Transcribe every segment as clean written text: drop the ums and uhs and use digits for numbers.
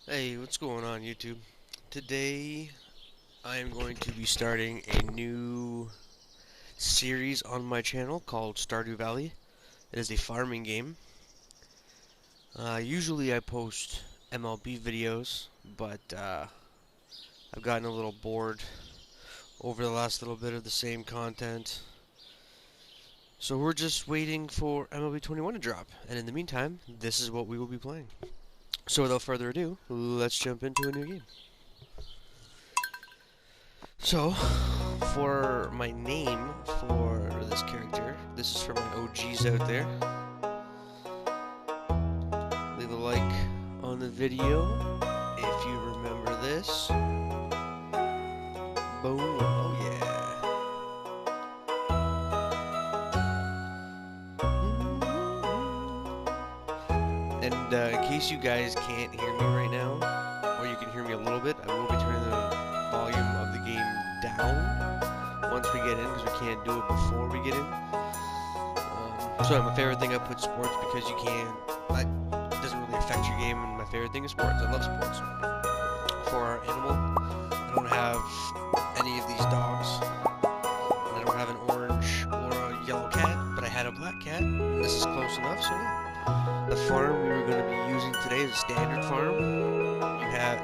Hey, what's going on YouTube? Today I am going to be starting a new series on my channel called Stardew Valley. It is a farming game. Usually I post MLB videos, but I've gotten a little bored over the last little bit of the same content. So we're just waiting for MLB 21 to drop, and in the meantime, this is what we will be playing. So without further ado, let's jump into a new game. So, for my name for this character, this is for my OGs out there. Leave a like on the video if you remember this. Boom, oh yeah. And in case you guys can't hear me right now, or you can hear me a little bit, I will be turning the volume of the game down once we get in, because we can't do it before we get in. So my favorite thing, I put sports because you can't, it doesn't really affect your game, and my favorite thing is sports. I love sports. For our animal, I don't have any of these dogs, and I don't have an orange or a yellow cat, but I had a black cat, and this is close enough, so yeah. The farm we were going to be using today is a standard farm.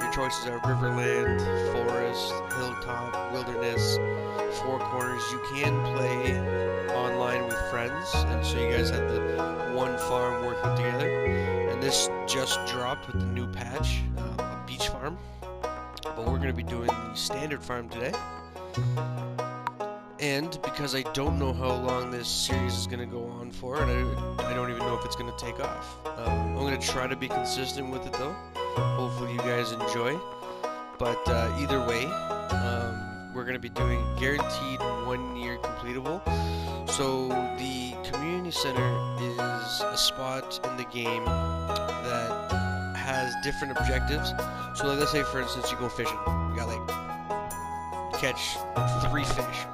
Your choices are Riverland, Forest, Hilltop, Wilderness, Four Corners. You can play online with friends, and so you guys have the one farm working together. And this just dropped with the new patch, a beach farm. But we're going to be doing the standard farm today. And because I don't know how long this series is going to go on for, and I don't even know if it's going to take off. I'm going to try to be consistent with it though. Hopefully you guys enjoy. But either way, we're going to be doing guaranteed 1 year completable. So the community center is a spot in the game that has different objectives. So like, let's say for instance you go fishing. You got like, catch 3 fish.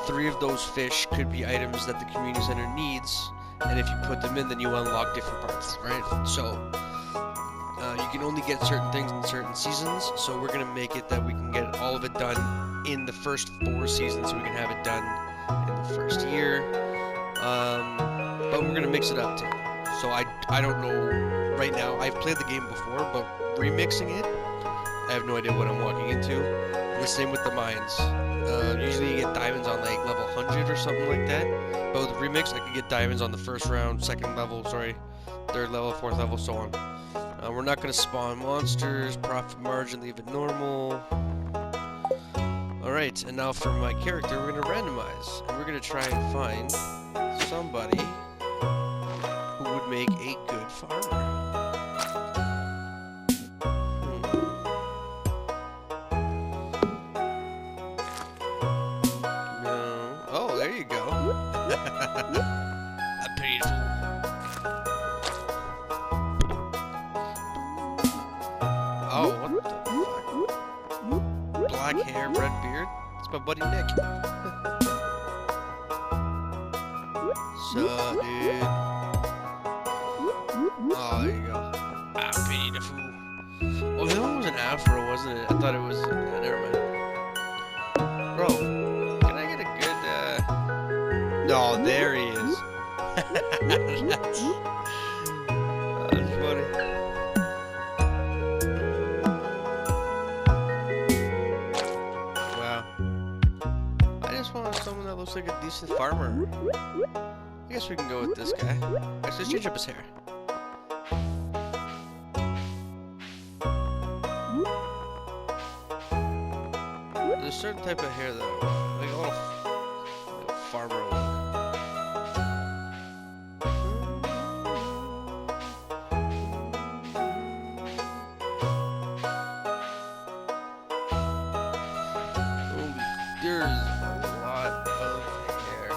3 of those fish could be items that the community center needs, and if you put them in, then you unlock different parts, right? So you can only get certain things in certain seasons, so we're going to make it that we can get all of it done in the first 4 seasons, so we can have it done in the first year. But we're going to mix it up too. So I don't know right now. I've played the game before, but remixing it, I have no idea what I'm walking into. And the same with the mines. Usually you get diamonds on like level 100 or something like that. But with the remix, I could get diamonds on the first round, second level, sorry, third level, fourth level, so on. We're not going to spawn monsters, profit margin, leave it normal. Alright, and now for my character, we're going to randomize. And we're going to try and find somebody who would make a good farmer. Oh, there you go. A beautiful. Oh, what the fuck? Black hair, red beard? It's my buddy Nick. So, dude. Oh, there you go. Ah, beautiful. Oh, that one was an afro, wasn't it? I thought it was. Never mind. Bro, can I get a good, No, there he is. That's funny. Wow. I just want someone that looks like a decent farmer. I guess we can go with this guy. Let's just change up his hair. There's a certain type of hair though, like a little farmer look. There's a lot of hair.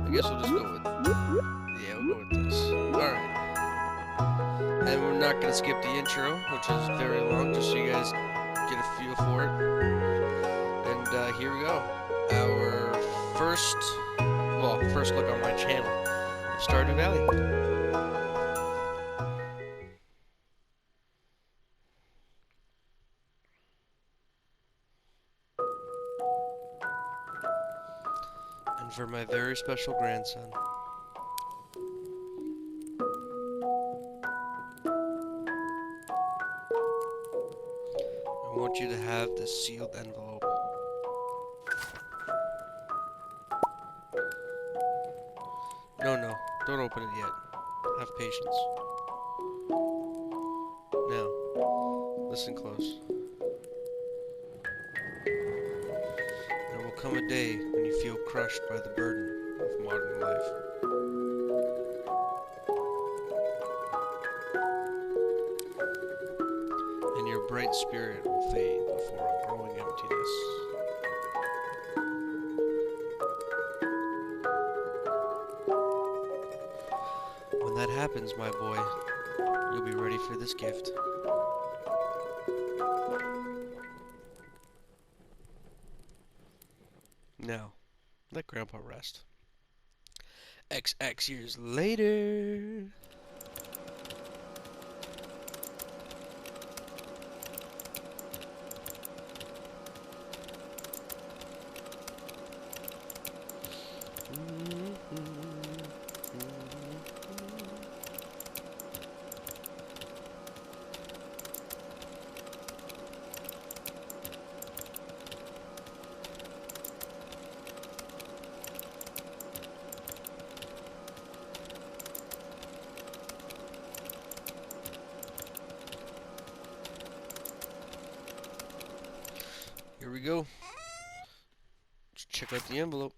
I guess we'll just go with, yeah, we'll go with this. Alright. And we're not going to to skip the intro, which is very long, just so you guys get a feel for it. And here we go. Our first look on my channel of Stardew Valley. And for my very special grandson. I want you to have this sealed envelope. No, don't open it yet. Have patience. Now, listen close. There will come a day when you feel crushed by the burden of modern life. And your bright spirit will fade before a growing emptiness. When that happens, my boy, you'll be ready for this gift. Now, let Grandpa rest. XX years later. Here we go. Let's check out the envelope.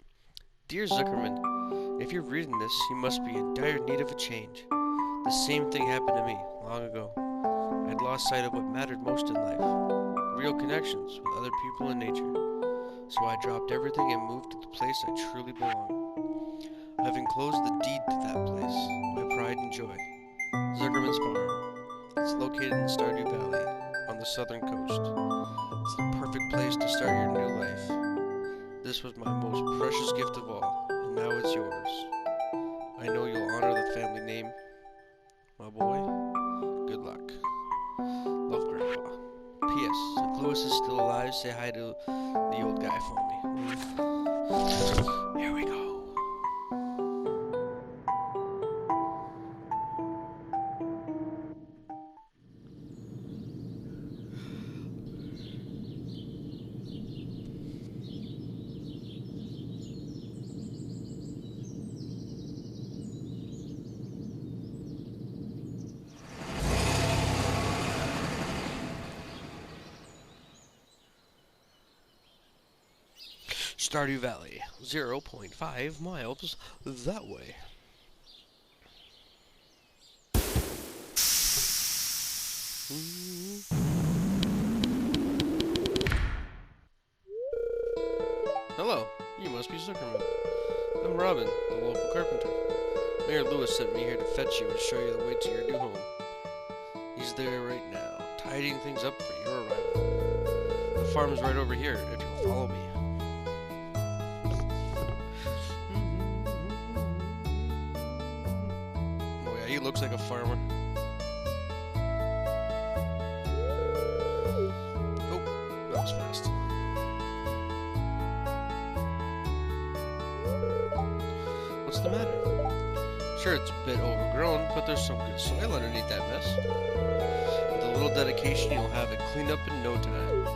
Dear Zuckerman, if you're reading this, you must be in dire need of a change. The same thing happened to me long ago. I'd lost sight of what mattered most in life. Real connections with other people and nature. So I dropped everything and moved to the place I truly belong. I've enclosed the deed to that place, my pride and joy. Zuckerman's Farm. It's located in Stardew Valley, on the southern coast. It's the perfect place to start your new life. This was my most precious gift of all, and now it's yours. I know you'll honor the family name. My boy, good luck. Love, Grandpa. P.S. If Lewis is still alive, say hi to the old guy for me. Here we go. Stardew Valley, 0.5 miles that way. Hello, you must be Zuckerman. I'm Robin, the local carpenter. Mayor Lewis sent me here to fetch you and show you the way to your new home. He's there right now, tidying things up for your arrival. The farm is right over here, if you'll follow me. He looks like a farmer. Oh, that was fast. What's the matter? Sure, it's a bit overgrown, but there's some good soil underneath that mess. With a little dedication, you'll have it cleaned up in no time.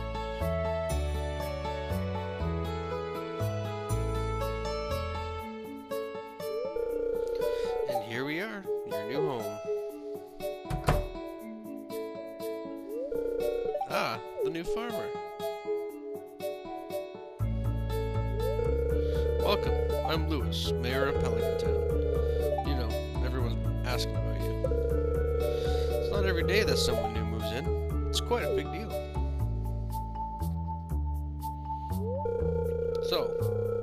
And here we are. Your new home. Ah, the new farmer. Welcome, I'm Lewis, mayor of Pelican Town. You know, everyone's asking about you. It's not every day that someone new moves in. It's quite a big deal. So,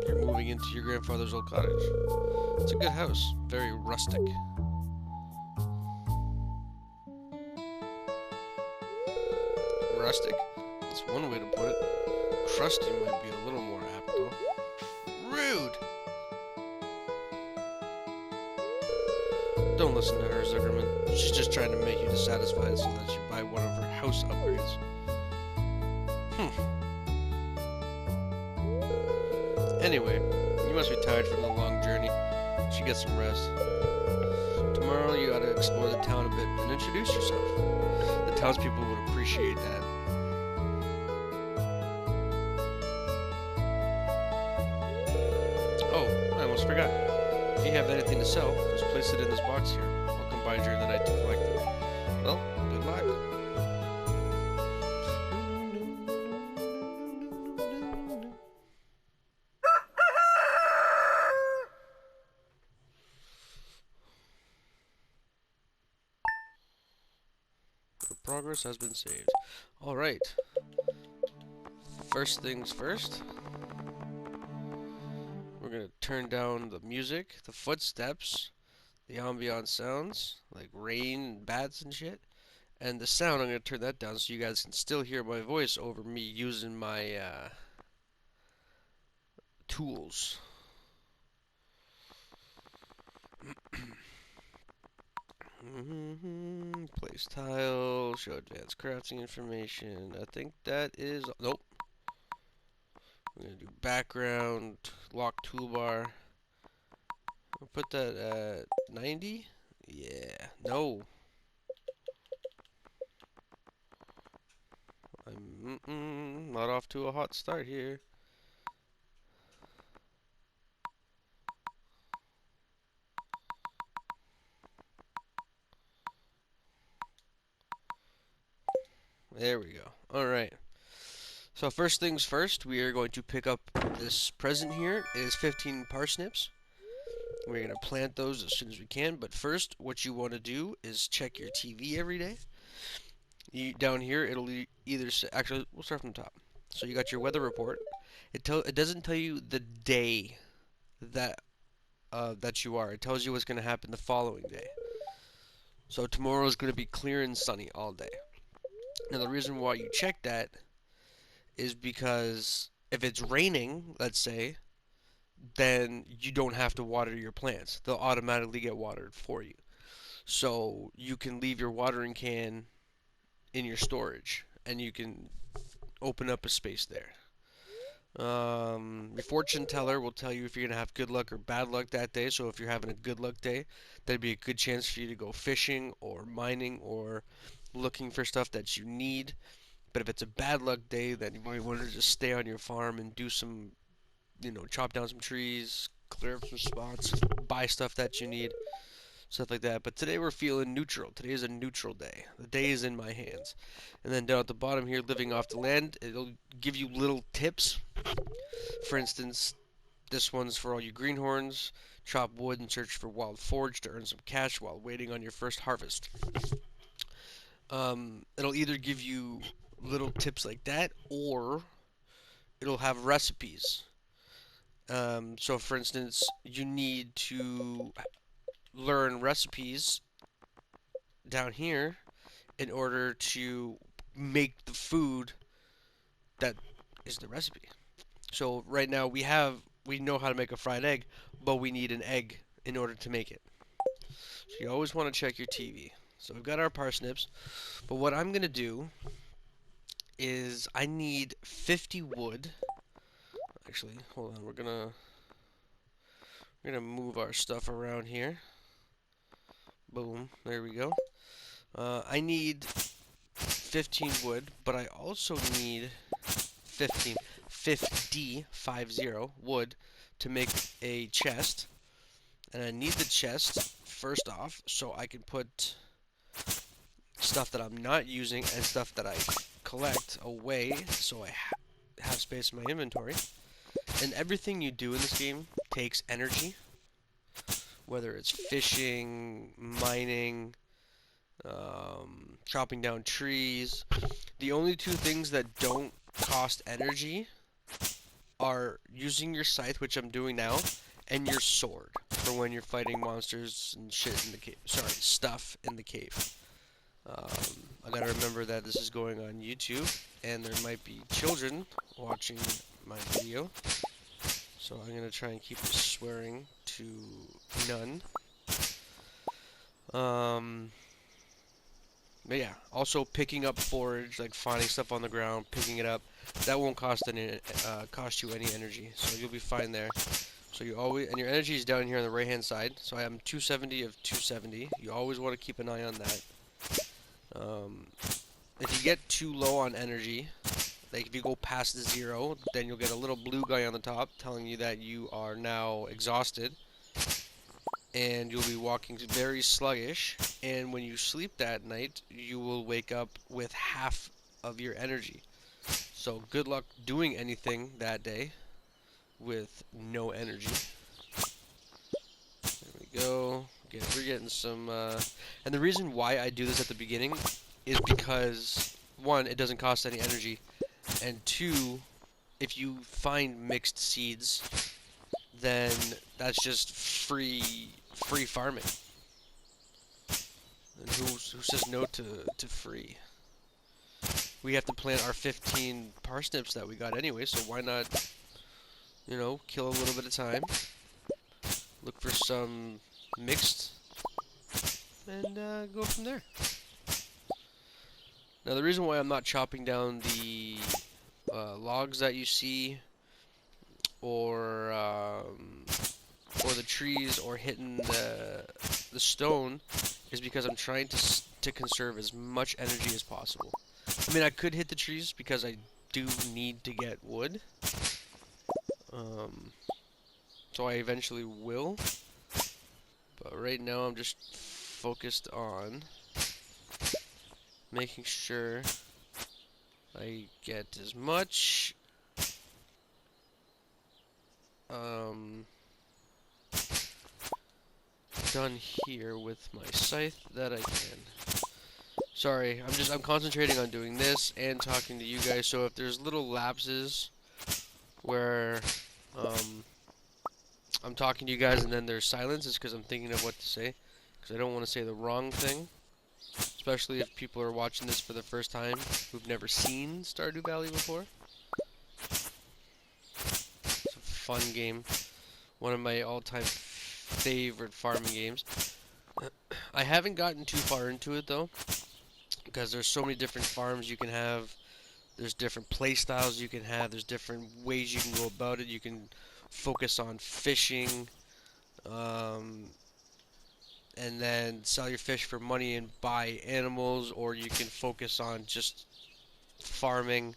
you're moving into your grandfather's old cottage. It's a good house, very rustic. Rustic. That's one way to put it. Crusty might be a little more apt, though. Rude! Don't listen to her, Zuckerman. She's just trying to make you dissatisfied so that you buy one of her house upgrades. Anyway, you must be tired from the long journey. You should get some rest. Tomorrow you gotta explore the town a bit and introduce yourself. The townspeople would appreciate that. Oh, I almost forgot. If you have anything to sell, just place it in this box here. I'll come by during the night to collect it. Well, good luck. Progress has been saved. Alright. First things first. We're gonna turn down the music, the footsteps, the ambient sounds, like rain and bats and shit. And the sound, I'm gonna turn that down so you guys can still hear my voice over me using my tools. Place tile, show advanced crafting information. I think that is... Nope. We're going to do background, lock toolbar. I'll put that at 90? Yeah. No. I'm not off to a hot start here. There we go. Alright. So first things first, we are going to pick up this present here. It is 15 parsnips. We're going to plant those as soon as we can. But first, what you want to do is check your TV every day. Down here, it'll either say... Actually, we'll start from the top. So you got your weather report. It doesn't tell you the day that you are. It tells you what's going to happen the following day. So tomorrow is going to be clear and sunny all day. Now the reason why you check that is because if it's raining, let's say, then you don't have to water your plants. They'll automatically get watered for you. So you can leave your watering can in your storage and you can open up a space there. Your fortune teller will tell you if you're going to have good luck or bad luck that day. So if you're having a good luck day, that'd be a good chance for you to go fishing or mining or looking for stuff that you need. But if it's a bad luck day, then you might want to just stay on your farm and do some, chop down some trees, clear up some spots, buy stuff that you need, stuff like that. But today we're feeling neutral. Today is a neutral day. The day is in my hands. And then down at the bottom here, living off the land, it'll give you little tips. For instance, this one's for all you greenhorns. Chop wood and search for wild forage to earn some cash while waiting on your first harvest. It'll either give you little tips like that, or it'll have recipes. So for instance, you need to learn recipes down here in order to make the food that is the recipe. So right now we know how to make a fried egg, but we need an egg in order to make it. So you always want to check your TV. So we've got our parsnips, but what I'm gonna do is I need 50 wood. Actually, hold on. We're gonna move our stuff around here. Boom. There we go. I need 15 wood, but I also need 50 wood to make a chest. And I need the chest first off so I can put stuff that I'm not using and stuff that I collect away so I have space in my inventory. And everything you do in this game takes energy, whether it's fishing, mining, chopping down trees. The only two things that don't cost energy are using your scythe, which I'm doing now, and your sword for when you're fighting monsters and shit in the cave. Sorry, stuff in the cave. I gotta remember that this is going on YouTube, and there might be children watching my video, so I'm gonna try and keep the swearing to none. But yeah, also picking up forage, like finding stuff on the ground, picking it up, that won't cost you any energy, so you'll be fine there. So you always, and your energy is down here on the right hand side, so I am 270 of 270. You always want to keep an eye on that. If you get too low on energy, like if you go past the 0, then you'll get a little blue guy on the top telling you that you are now exhausted, and you'll be walking very sluggish, and when you sleep that night, you will wake up with half of your energy. So good luck doing anything that day with no energy. There we go. We're getting some, and the reason why I do this at the beginning is because, one, it doesn't cost any energy, and two, if you find mixed seeds, then that's just free farming. And who says no to free? We have to plant our 15 parsnips that we got anyway, so why not, you know, kill a little bit of time, look for some mixed, and go from there. Now the reason why I'm not chopping down the logs that you see, or the trees, or hitting the stone, is because I'm trying to conserve as much energy as possible. I mean, I could hit the trees because I do need to get wood, so I eventually will. But right now I'm just focused on making sure I get as much done here with my scythe that I can. Sorry, I'm concentrating on doing this and talking to you guys, so if there's little lapses where I'm talking to you guys and then there's silence, it's because I'm thinking of what to say, because I don't want to say the wrong thing, especially if people are watching this for the first time who've never seen Stardew Valley before. It's a fun game, one of my all-time favorite farming games. I haven't gotten too far into it though, because there's so many different farms you can have, there's different play styles you can have, there's different ways you can go about it. You can focus on fishing, and then sell your fish for money and buy animals, or you can focus on just farming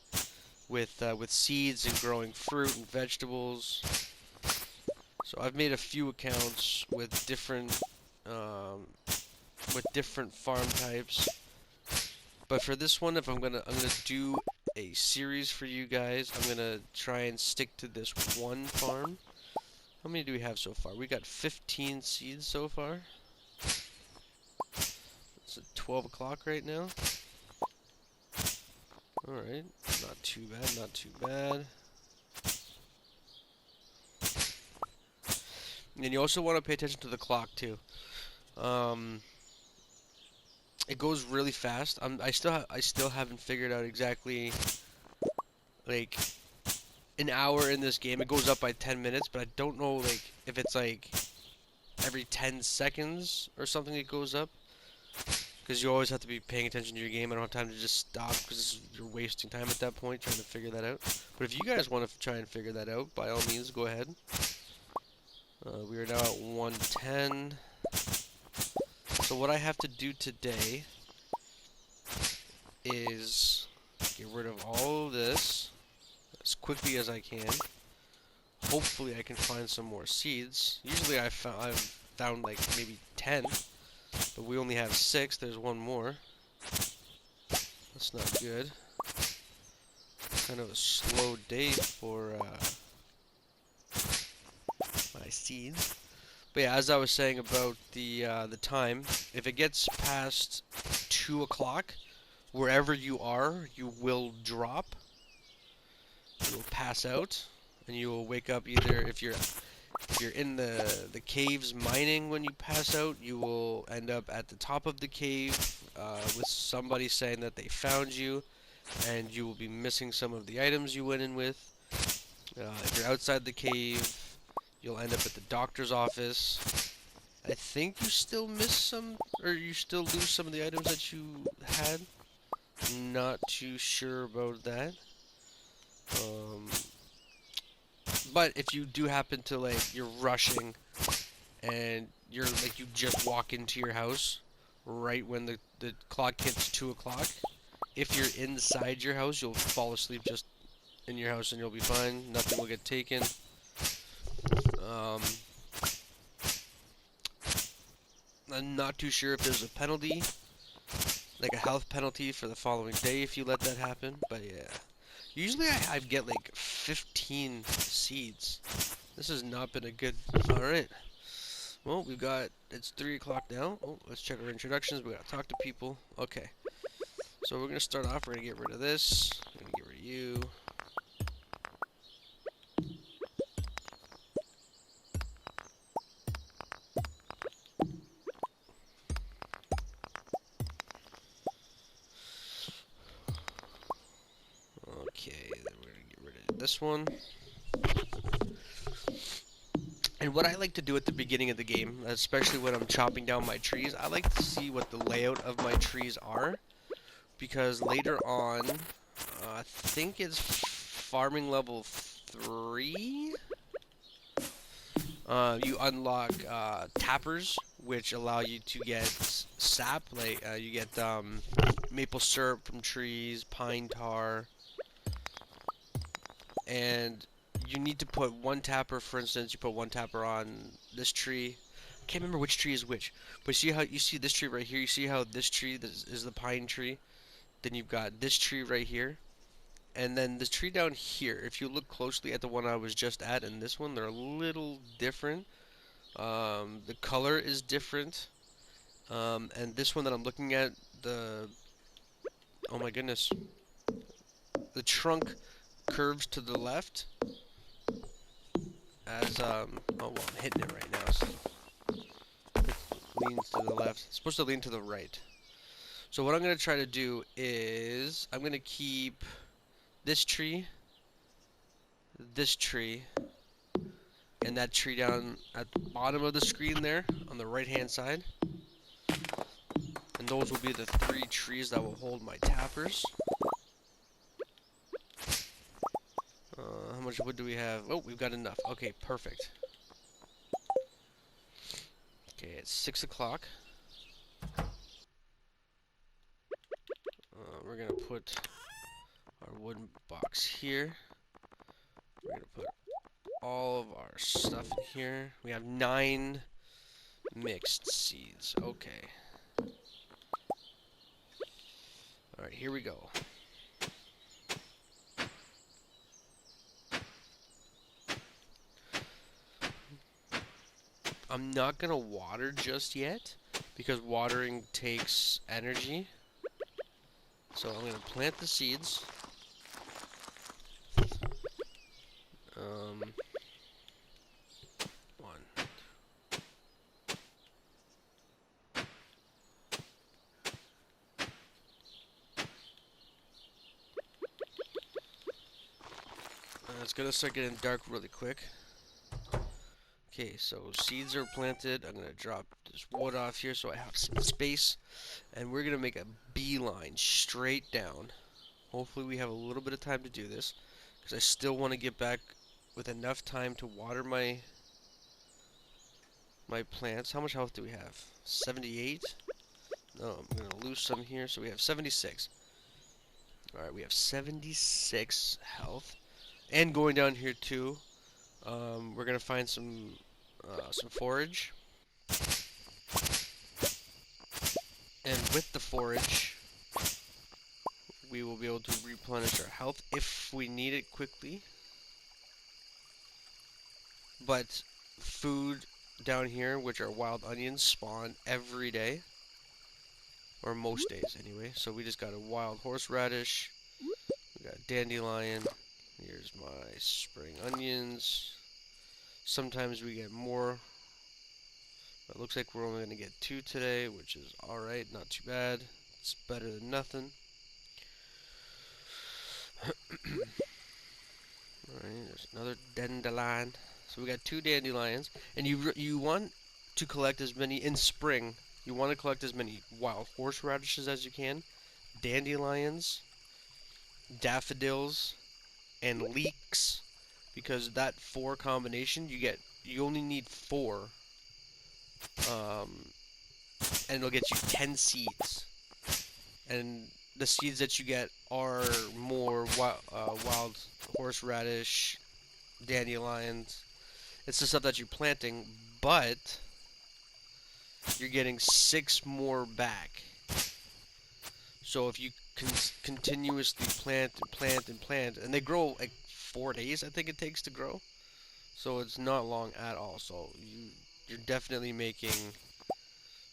with seeds and growing fruit and vegetables. So I've made a few accounts with different farm types. But for this one, if I'm gonna do a series for you guys, I'm gonna try and stick to this one farm. How many do we have so far? We got 15 seeds so far. It's at 12 o'clock right now. Alright, not too bad, not too bad. And you also want to pay attention to the clock too. It goes really fast. I still haven't figured out exactly, like, an hour in this game. It goes up by 10 minutes, but I don't know, like, if it's like every 10 seconds or something it goes up. Because you always have to be paying attention to your game. I don't have time to just stop because you're wasting time at that point trying to figure that out. But if you guys want to try and figure that out, by all means, go ahead. We are now at 110. So what I have to do today is get rid of all of this as quickly as I can. Hopefully I can find some more seeds. Usually I've found like maybe 10, but we only have 6. There's one more. That's not good. Kind of a slow day for my seeds. But yeah, as I was saying about the time, if it gets past 2 o'clock, wherever you are, you will drop. You will pass out, and you will wake up either if you're If you're in the caves mining when you pass out, you will end up at the top of the cave with somebody saying that they found you, and you will be missing some of the items you went in with. If you're outside the cave, you'll end up at the doctor's office. I think you still miss some, or you still lose some of the items that you had. Not too sure about that. But if you do happen to, like, you're rushing and you're like, you just walk into your house right when the clock hits 2 o'clock, if you're inside your house, you'll fall asleep just in your house and you'll be fine. Nothing will get taken. I'm not too sure if there's a penalty, like a health penalty for the following day if you let that happen, but yeah. Usually I get like 15 seeds. This has not been a good... Alright. Well, it's 3 o'clock now. Oh, let's check our introductions. We gotta talk to people. Okay. So we're gonna start off, we're gonna get rid of this. We're gonna get rid of you. Okay, then we're gonna get rid of this one. And what I like to do at the beginning of the game, especially when I'm chopping down my trees, I like to see what the layout of my trees are. Because later on, I think it's farming level 3, you unlock tappers, which allow you to get sap. Like you get maple syrup from trees, pine tar, and you need to put one tapper. For instance, you put one tapper on this tree. I can't remember which tree is which, but see how you see this tree right here. You see how this tree is the pine tree. Then you've got this tree right here. And then this tree down here, if you look closely at the one I was just at and this one, they're a little different. The color is different. And this one that I'm looking at, oh my goodness, the trunk curves to the left as, oh well, I'm hitting it right now, so it leans to the left. It's supposed to lean to the right. So what I'm going to try to do is, I'm going to keep this tree, and that tree down at the bottom of the screen there, on the right-hand side. And those will be the 3 trees that will hold my tappers. How much wood do we have? Oh, we've got enough. Okay, perfect. Okay, it's 6 o'clock. We're gonna put our wooden box here. We're gonna put all of our stuff in here. We have 9 mixed seeds. Okay. Alright, here we go. I'm not gonna water just yet, because watering takes energy. So I'm gonna plant the seeds. One. It's gonna start getting dark really quick. Okay, so seeds are planted. I'm gonna drop this wood off here so I have some space, and we're gonna make a beeline straight down. Hopefully we have a little bit of time to do this, because I still want to get back with enough time to water my plants. How much health do we have? 78? No, I'm gonna lose some here, so we have 76. Alright, we have 76 health. And going down here too, we're gonna find some forage. And with the forage, we will be able to replenish our health if we need it quickly. But food down here, which are wild onions, spawn every day. Or most days anyway. So we just got a wild horseradish. We got a dandelion. Here's my spring onions. Sometimes we get more. But it looks like we're only going to get 2 today, which is alright, not too bad. It's better than nothing. Alright, there's another dandelion. So we got 2 dandelions, and you want to collect as many in spring. You want to collect as many wild horseradishes as you can, dandelions, daffodils, and leeks, because that 4 combination you only need 4, um, and it'll get you 10 seeds. And the seeds that you get are more wild horseradish, dandelions. It's the stuff that you're planting, but you're getting 6 more back. So if you continuously plant and plant and plant, and they grow like 4 days, I think it takes to grow. So it's not long at all. So you're definitely making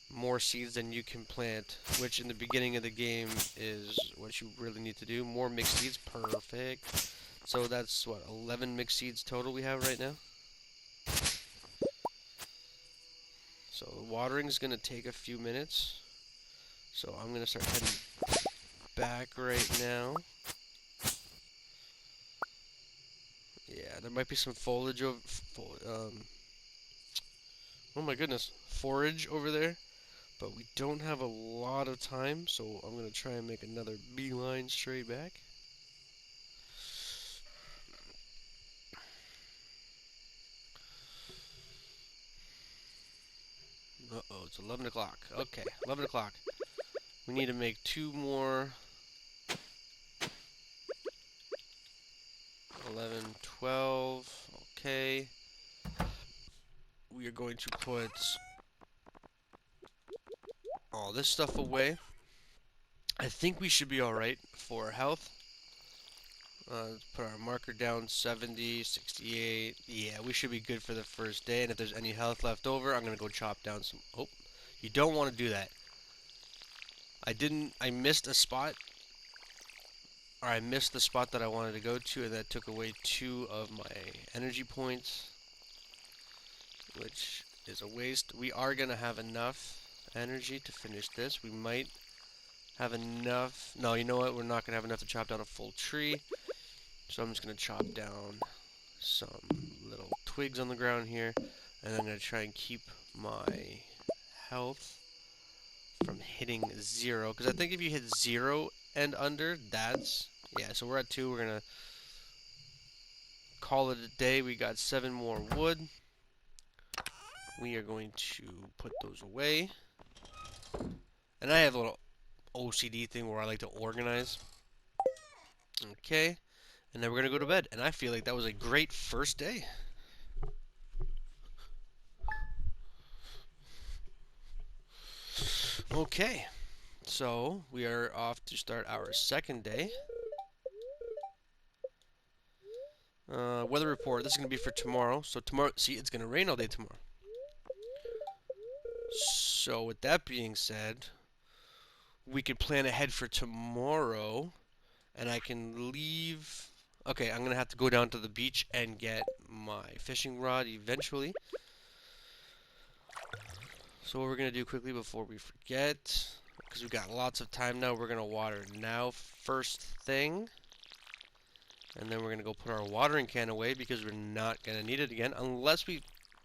more seeds than you can plant, which in the beginning of the game is what you really need to do. More mixed seeds, perfect. So that's what, 11 mixed seeds total we have right now. So the watering is going to take a few minutes. So I'm going to start heading back right now. Yeah, there might be some foliage over, oh my goodness, forage over there. But we don't have a lot of time, so I'm going to try and make another beeline straight back. Uh-oh, it's 11 o'clock. Okay, 11 o'clock. We need to make 2 more. 11, 12. Okay. We are going to put all this stuff away. I think we should be alright for health. Put our marker down, 70, 68. Yeah, we should be good for the first day. And if there's any health left over, I'm going to go chop down some. Oh, you don't want to do that. I missed a spot. Or I missed the spot that I wanted to go to, and that took away 2 of my energy points, which is a waste. We are going to have enough energy to finish this. We might have enough. No, you know what? We're not going to have enough to chop down a full tree. So I'm just going to chop down some little twigs on the ground here, and I'm going to try and keep my health from hitting 0, because I think if you hit 0 and under, that's, yeah, so we're at 2. We're going to call it a day. We got 7 more wood. We are going to put those away. And I have a little OCD thing where I like to organize. Okay. And then we're going to go to bed. And I feel like that was a great first day. Okay. So, we are off to start our second day. Weather report. This is going to be for tomorrow. So tomorrow, see, it's going to rain all day tomorrow. So with that being said, we could plan ahead for tomorrow, and I can leave. Okay, I'm going to have to go down to the beach and get my fishing rod eventually. So what we're going to do quickly before we forget, because we've got lots of time now, we're going to water now first thing. And then we're going to go put our watering can away because we're not going to need it again unless we...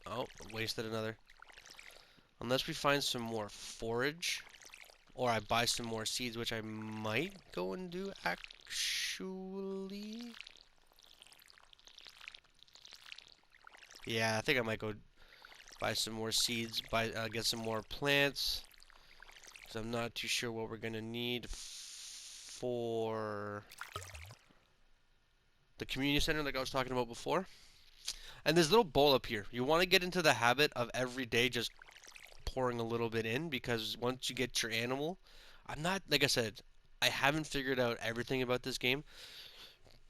Oh, wasted another. Unless we find some more forage. Or I buy some more seeds, which I might go and do actually. Yeah, I think I might go buy some more seeds, get some more plants. Because I'm not too sure what we're going to need for the community center like I was talking about before. And this little bowl up here, you want to get into the habit of every day just pouring a little bit in, because once you get your animal, I'm not, like I said, I haven't figured out everything about this game,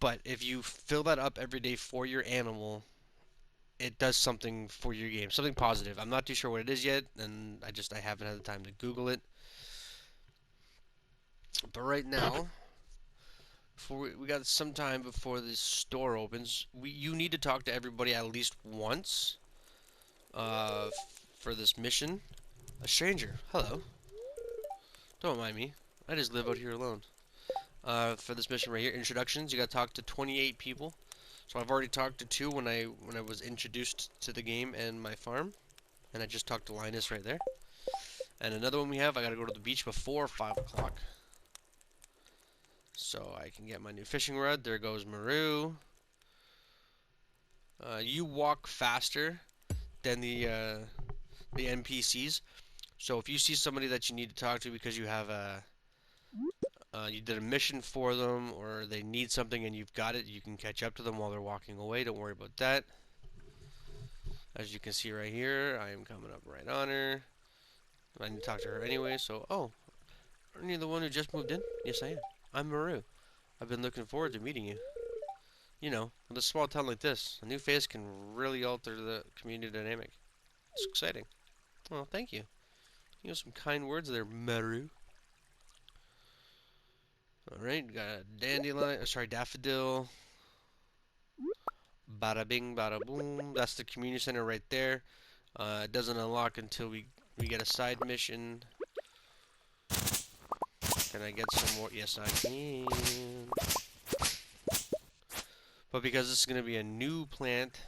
but if you fill that up every day for your animal, it does something for your game, something positive. I'm not too sure what it is yet, and I haven't had the time to Google it. But right now, we got some time before the store opens. You need to talk to everybody at least once. For this mission. A stranger. Hello. Don't mind me. I just live out here alone. For this mission right here, introductions. You got to talk to 28 people. So I've already talked to 2 when I was introduced to the game and my farm, and I just talked to Linus right there. And another one we have, I got to go to the beach before 5 o'clock. So I can get my new fishing rod. There goes Maru. You walk faster than the NPCs. So if you see somebody that you need to talk to because you have you did a mission for them or they need something and you've got it, you can catch up to them while they're walking away. Don't worry about that. As you can see right here, I am coming up right on her. I need to talk to her anyway, so, oh, aren't you the one who just moved in? Yes, I am. I'm Maru. I've been looking forward to meeting you. You know, with a small town like this, a new face can really alter the community dynamic. It's exciting. Well, thank you. You know, some kind words there, Maru. Alright, got a dandelion, sorry, daffodil. Bada bing, bada boom. That's the community center right there. It doesn't unlock until we get a side mission. Can I get some more? Yes, I can. But because this is going to be a new plant,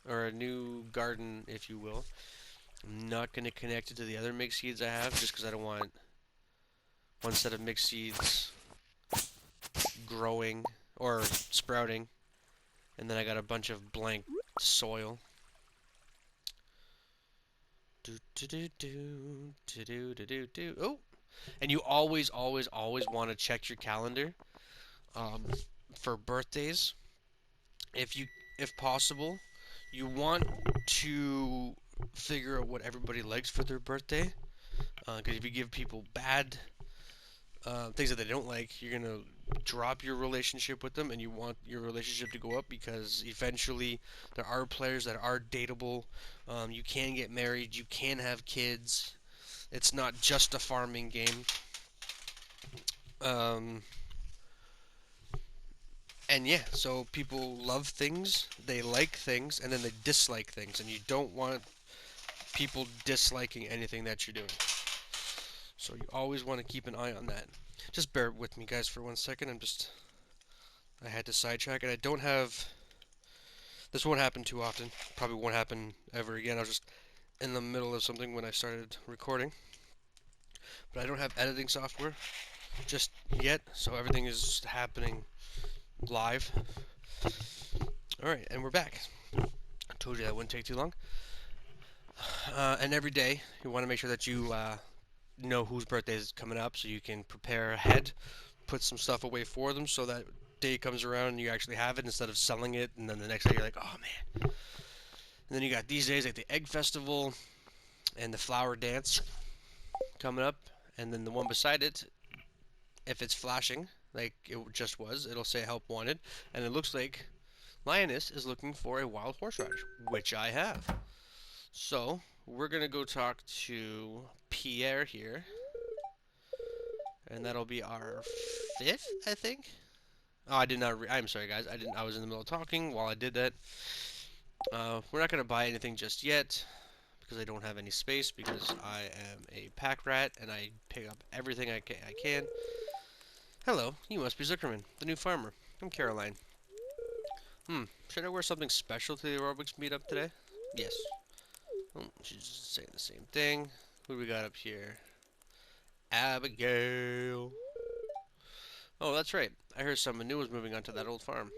or a new garden, if you will, I'm not going to connect it to the other mixed seeds I have, just because I don't want one set of mixed seeds growing, or sprouting, and then I got a bunch of blank soil. Oh! And you always, always, always want to check your calendar for birthdays. If possible, you want to figure out what everybody likes for their birthday. Because if you give people bad things that they don't like, you're gonna drop your relationship with them, and you want your relationship to go up because eventually there are players that are dateable. You can get married, you can have kids. It's not just a farming game. And yeah, so people love things, they like things, and then they dislike things, and you don't want people disliking anything that you're doing. So you always want to keep an eye on that. Just bear with me, guys, for 1 second. I had to sidetrack, and I don't have. This won't happen too often. Probably won't happen ever again. I was just in the middle of something when I started recording. But I don't have editing software just yet, so everything is happening live. Alright, and we're back. I told you that wouldn't take too long. And every day, you want to make sure that you know whose birthday is coming up so you can prepare ahead, put some stuff away for them so that day comes around and you actually have it instead of selling it and then the next day you're like, oh man. And then you got these days like the Egg Festival and the Flower Dance coming up, and then the one beside it, if it's flashing like it just was, it'll say help wanted, and it looks like Lioness is looking for a wild horseradish, which I have. So we're gonna go talk to Pierre here, and that'll be our 5th, I think. Oh, I did not. I'm sorry, guys. I was in the middle of talking while I did that. We're not gonna buy anything just yet because I don't have any space because I am a pack rat and I pick up everything I can. Hello, you must be Zuckerman, the new farmer. I'm Caroline. Should I wear something special to the aerobics meetup today? Yes. Oh, she's just saying the same thing. Who do we got up here? Abigail. Oh, that's right. I heard someone new was moving onto that old farm.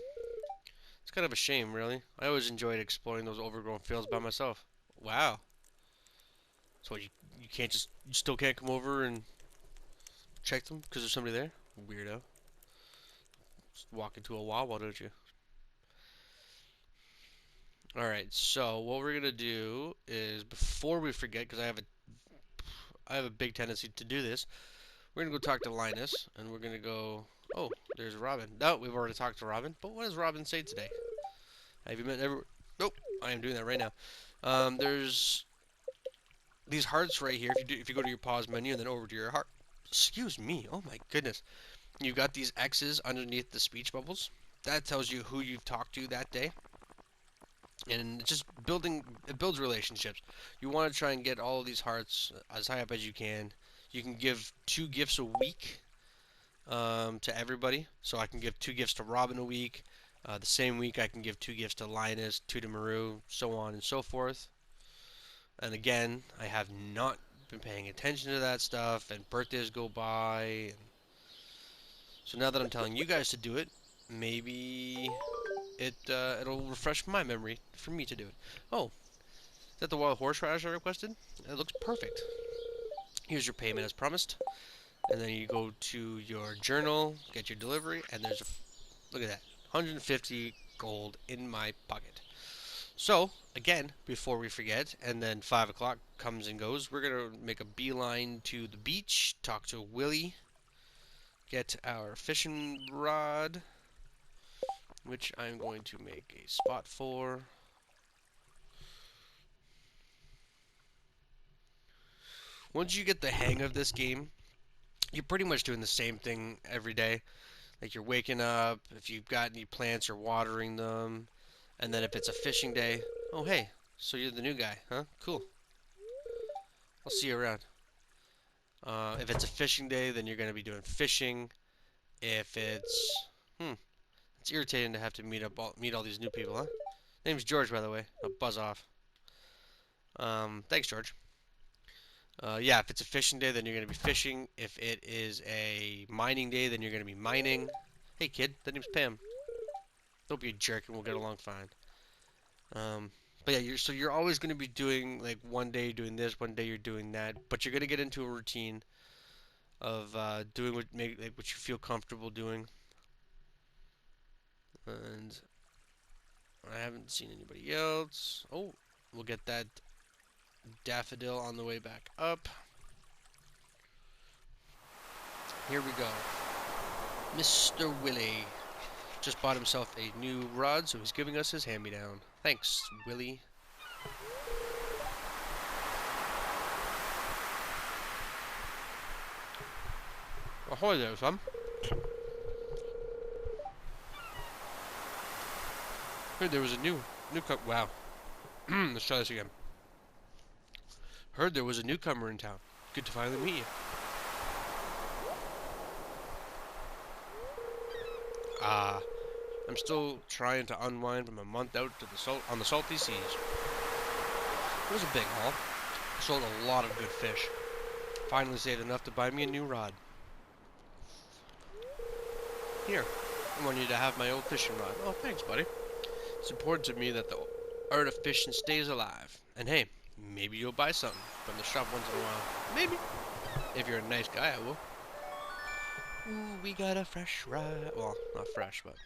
It's kind of a shame, really. I always enjoyed exploring those overgrown fields by myself. Wow. So you can't you still can't come over and check them because there's somebody there? Weirdo. Just walk into a wall, why don't you? Alright, so what we're gonna do is, before we forget, because I have a big tendency to do this, we're gonna go talk to Linus, and we're gonna go. Oh, there's Robin. No, we've already talked to Robin. But what does Robin say today? Have you met ever? Nope, I am doing that right now. There's these hearts right here. If you go to your pause menu and then over to your heart. Excuse me. Oh my goodness. you've got these X's underneath the speech bubbles. That tells you who you've talked to that day. And just it builds relationships. You want to try and get all of these hearts as high up as you can. You can give 2 gifts a week to everybody. So I can give 2 gifts to Robin a week. The same week I can give 2 gifts to Linus, 2 to Maru, so on and so forth. And again, I have not been paying attention to that stuff, and birthdays go by. And so now that I'm telling you guys to do it, maybe it'll refresh my memory for me to do it. Oh, is that the wild horseradish I requested? It looks perfect. Here's your payment as promised. And then you go to your journal, get your delivery, and there's look at that, 150 gold in my pocket. So, again, before we forget, and then 5 o'clock comes and goes, we're going to make a beeline to the beach, talk to Willie, get our fishing rod, which I'm going to make a spot for. Once you get the hang of this game, you're pretty much doing the same thing every day. Like you're waking up, if you've got any plants, you're watering them. And then if it's a fishing day, oh hey, so you're the new guy, huh? Cool. I'll see you around. If it's a fishing day, then you're going to be doing fishing. If it's, it's irritating to have to meet all these new people, huh? Name's George, by the way. I'll buzz off. Thanks, George. Yeah, if it's a fishing day, then you're going to be fishing. If it is a mining day, then you're going to be mining. Hey, kid, that name's Pam. Don't be a jerk, and we'll get along fine. But yeah, you're always going to be doing like one day you're doing this, one day you're doing that, but you're going to get into a routine of doing what you feel comfortable doing. And I haven't seen anybody else. Oh, we'll get that daffodil on the way back up. Here we go. Mr. Willie just bought himself a new rod, so he's giving us his hand-me-down. Thanks, Willie. Ahoy there, son. Heard there was a new cup. Wow. Let's try this again. Heard there was a newcomer in town. Good to finally meet you. I'm still trying to unwind from a month out to on the salty seas. It was a big haul. I sold a lot of good fish. Finally saved enough to buy me a new rod. Here, I want you to have my old fishing rod. Oh, thanks, buddy. It's important to me that the art of fishing stays alive. And hey, maybe you'll buy something from the shop once in a while. Maybe. If you're a nice guy, I will. Ooh, we got a fresh rod. Well, not fresh, but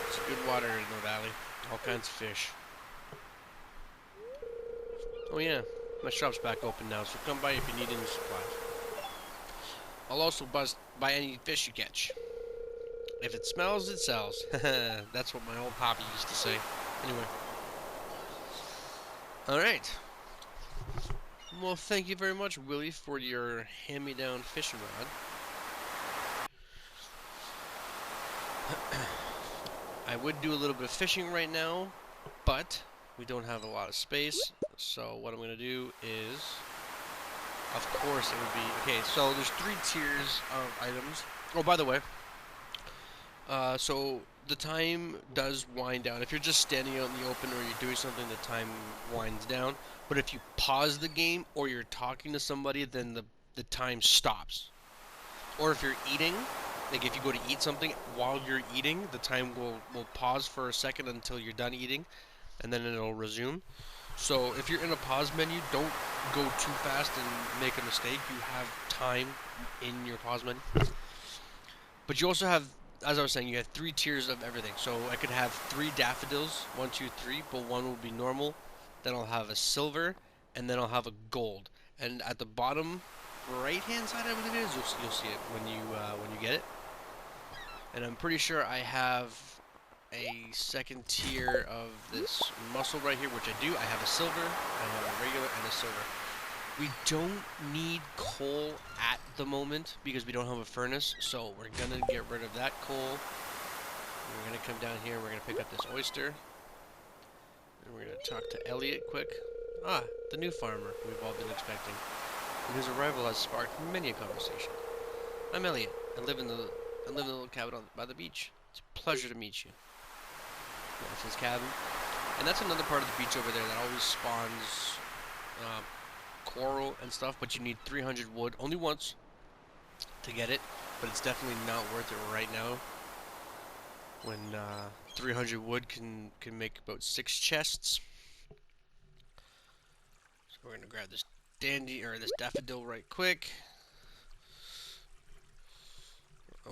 it's good water in the valley. All kinds of fish. Oh yeah, my shop's back open now, so come by if you need any supplies. I'll also buy any fish you catch. If it smells, it sells. That's what my old poppy used to say. Anyway. Alright. Well, thank you very much, Willie, for your hand-me-down fishing rod. I would do a little bit of fishing right now, but we don't have a lot of space. So what I'm going to do is, of course, it would be... Okay, so there's 3 tiers of items. Oh, by the way, so the time does wind down. If you're just standing out in the open or you're doing something, the time winds down. But if you pause the game or you're talking to somebody, then the time stops. Or if you're eating, like if you go to eat something while you're eating, the time will pause for a second until you're done eating, and then it'll resume. So if you're in a pause menu, don't go too fast and make a mistake. You have time in your pause menu. But you also have, as I was saying, you have 3 tiers of everything. So I could have 3 daffodils, 1, 2, 3, but one will be normal. Then I'll have a silver, and then I'll have a gold. And at the bottom right-hand side, I believe it is, you'll see it when you get it. And I'm pretty sure I have a second tier of this mussel right here, which I do. I have a silver, I have a regular, and a silver. We don't need coal at the moment because we don't have a furnace, so we're gonna get rid of that coal. We're gonna come down here, we're gonna pick up this oyster. And we're gonna talk to Elliot quick. Ah, the new farmer we've all been expecting, and whose arrival has sparked many a conversation. I'm Elliot. I live in the little cabin by the beach. It's a pleasure to meet you. That's his cabin. And that's another part of the beach over there that always spawns coral and stuff, but you need 300 wood only once to get it, but it's definitely not worth it right now when 300 wood can make about 6 chests. So we're gonna grab this this daffodil right quick.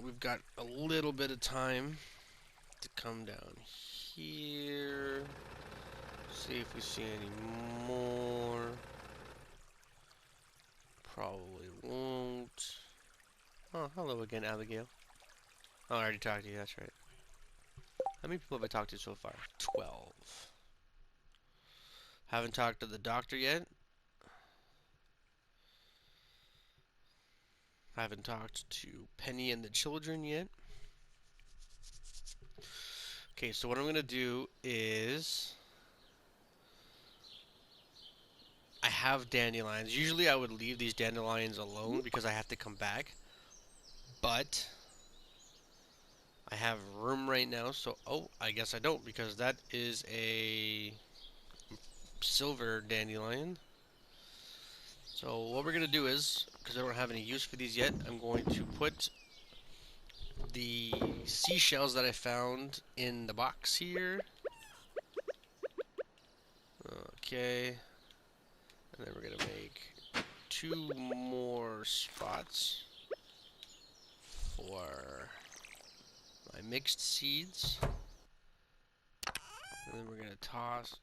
We've got a little bit of time to come down here, see if we see any more. Probably won't. Oh, hello again, Abigail. Oh, I already talked to you, that's right. How many people have I talked to so far? 12. Haven't talked to the doctor yet. Haven't talked to Penny and the children yet. Okay, so what I'm gonna do is I have dandelions. Usually I would leave these dandelions alone because I have to come back. But I have room right now, so I guess I don't because that is a silver dandelion. So what we're gonna do is, because I don't have any use for these yet, I'm going to put the seashells that I found in the box here. Okay. And then we're gonna make 2 more spots for my mixed seeds. And then we're gonna toss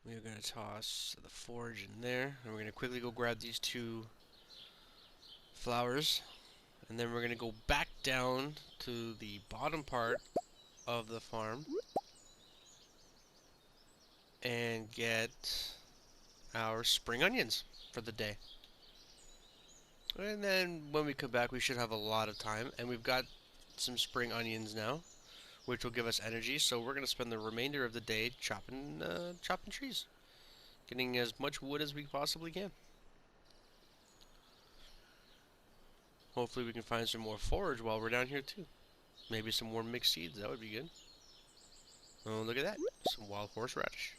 we're gonna toss the forage in there, and we're gonna quickly go grab these 2 flowers, and then we're gonna go back down to the bottom part of the farm and get our spring onions for the day. And then when we come back, we should have a lot of time, and we've got some spring onions now, which will give us energy. So we're gonna spend the remainder of the day chopping trees, getting as much wood as we possibly can. Hopefully we can find some more forage while we're down here too. Maybe some more mixed seeds, that would be good. Oh, look at that, some wild horseradish.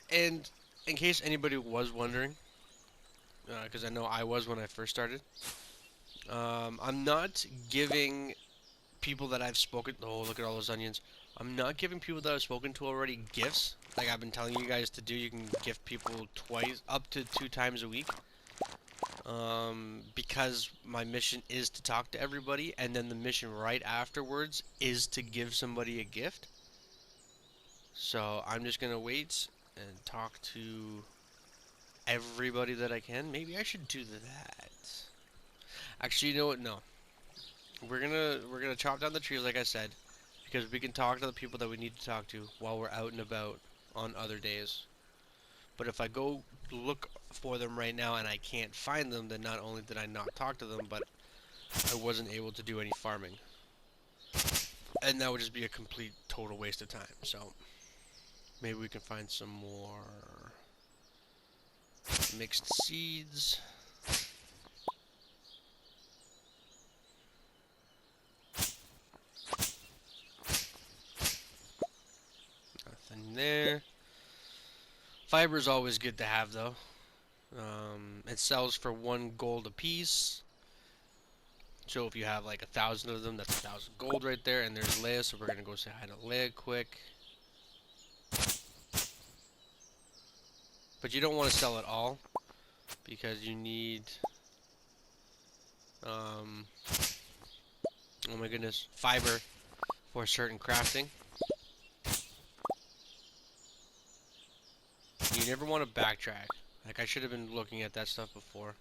And in case anybody was wondering, because I know I was when I first started, I'm not giving people that I've spoken. Oh, look at all those onions! I'm not giving people that I've spoken to already gifts, like I've been telling you guys to do. You can gift people twice, up to 2 times a week. Because my mission is to talk to everybody, and then the mission right afterwards is to give somebody a gift. So I'm just gonna wait and talk to everybody that I can. Maybe I should do that. Actually, you know what? No. We're gonna chop down the trees like I said, because we can talk to the people that we need to talk to while we're out and about on other days. But if I go look for them right now and I can't find them, then not only did I not talk to them, but I wasn't able to do any farming. And that would just be a complete total waste of time. So maybe we can find some more mixed seeds. Nothing there. Fiber is always good to have though. It sells for 1 gold a piece. So if you have like 1,000 of them, that's 1,000 gold right there. And there's Leia, so we're gonna go say hi to Leia quick. But you don't want to sell it all because you need, oh my goodness, fiber for certain crafting. You never want to backtrack. Like I should have been looking at that stuff before.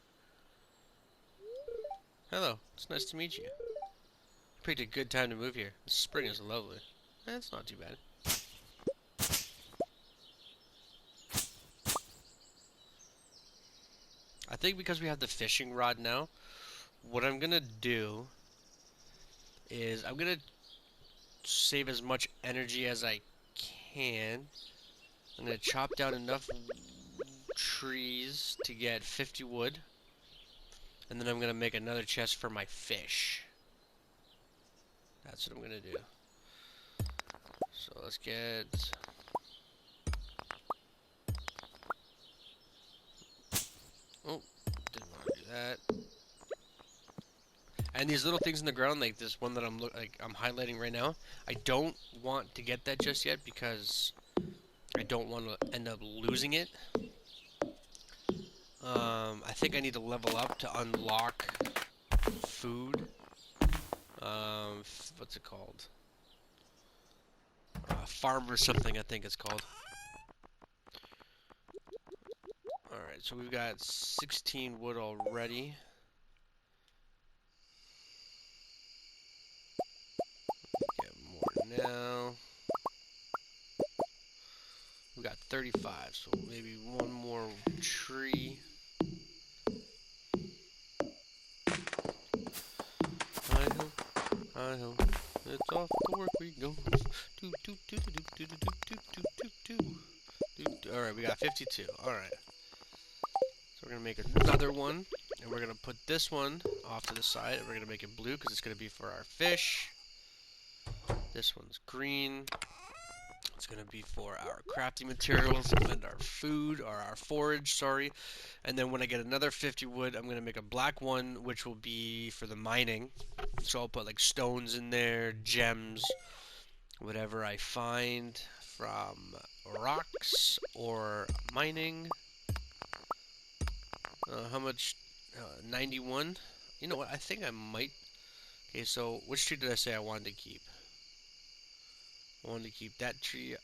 Hello, it's nice to meet you. You picked a good time to move here. The spring is lovely. That's not too bad. I think because we have the fishing rod now, what I'm gonna do is I'm gonna save as much energy as I can. I'm gonna chop down enough trees to get 50 wood, and then I'm gonna make another chest for my fish. That's what I'm gonna do. So let's get... Oh, didn't want to do that. And these little things in the ground, like this one that I'm highlighting right now, I don't want to get that just yet because I don't want to end up losing it. I think I need to level up to unlock food. What's it called? Farm or something, I think it's called. Alright, so we've got 16 wood already. Get more now. We got 35, so maybe one more tree. Hi ho, it's off to work we go. Alright, we got 52. Alright. So we're gonna make another one, and we're gonna put this one off to the side, and we're gonna make it blue because it's gonna be for our fish. This one's green. It's gonna be for our crafting materials and our food, or our forage, sorry. And then when I get another 50 wood, I'm gonna make a black one, which will be for the mining. So I'll put like stones in there, gems, whatever I find from rocks or mining. How much? 91. You know what? I think I might. Okay, so which tree did I say I wanted to keep? I wanted to keep that tree.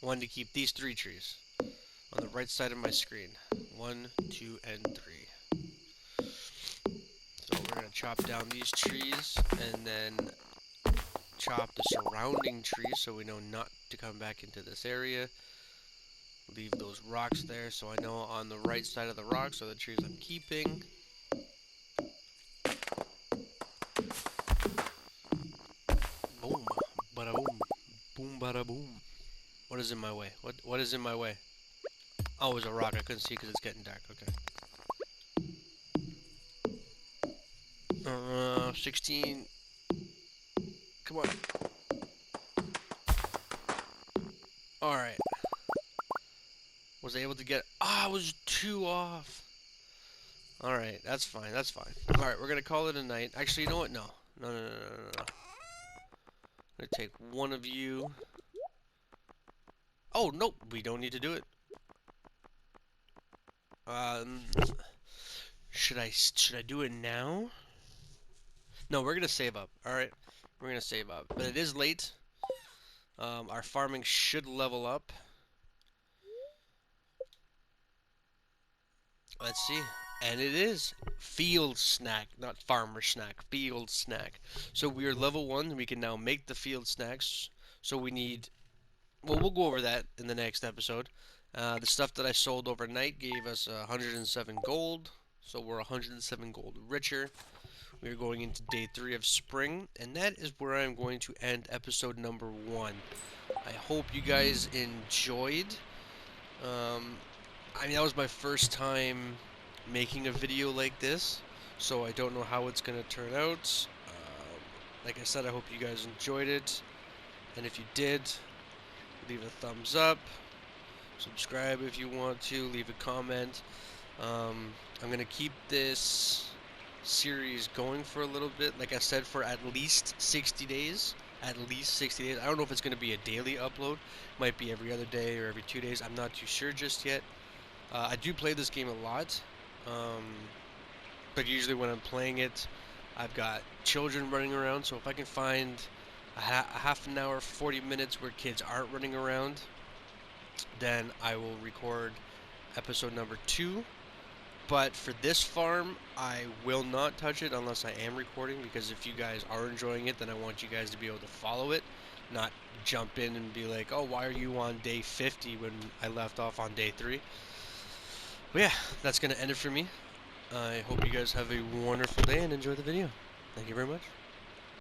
I wanted to keep these 3 trees on the right side of my screen. 1, 2, and 3. So we're gonna chop down these trees and then chop the surrounding trees so we know not to come back into this area. Leave those rocks there so I know on the right side of the rocks are the trees I'm keeping. Boom, bada boom, boom, bada boom. What is in my way? What is in my way? Oh, it was a rock. I couldn't see because it's getting dark. Okay. 16. Come on. Alright. Was I able to get... Ah, I was 2 off. Alright, that's fine, that's fine. Alright, we're gonna call it a night. Actually, you know what? No. No. I'm gonna take one of you. Oh, nope. We don't need to do it. Should I do it now? No, we're gonna save up. Alright. We're gonna save up. But it is late. Our farming should level up. Let's see. And it is field snack, not farmer snack, field snack. So we are level 1, we can now make the field snacks. So we need, well, we'll go over that in the next episode. The stuff that I sold overnight gave us 107 gold, so we're 107 gold richer. We are going into day 3 of spring, and that is where I'm going to end episode number 1. I hope you guys enjoyed. I mean, that was my first time making a video like this, so I don't know how it's going to turn out. Like I said, I hope you guys enjoyed it, and if you did, leave a thumbs up, subscribe if you want to, leave a comment. I'm going to keep this series going for a little bit, like I said, for at least 60 days. At least 60 days. I don't know if it's going to be a daily upload. Might be every other day or every 2 days. I'm not too sure just yet. I do play this game a lot, but usually when I'm playing it, I've got children running around, so if I can find a half an hour, 40 minutes where kids aren't running around, then I will record episode number 2. But for this farm, I will not touch it unless I am recording, because if you guys are enjoying it, then I want you guys to be able to follow it, not jump in and be like, oh, why are you on day 50 when I left off on day 3? But yeah, that's going to end it for me. I hope you guys have a wonderful day and enjoy the video. Thank you very much.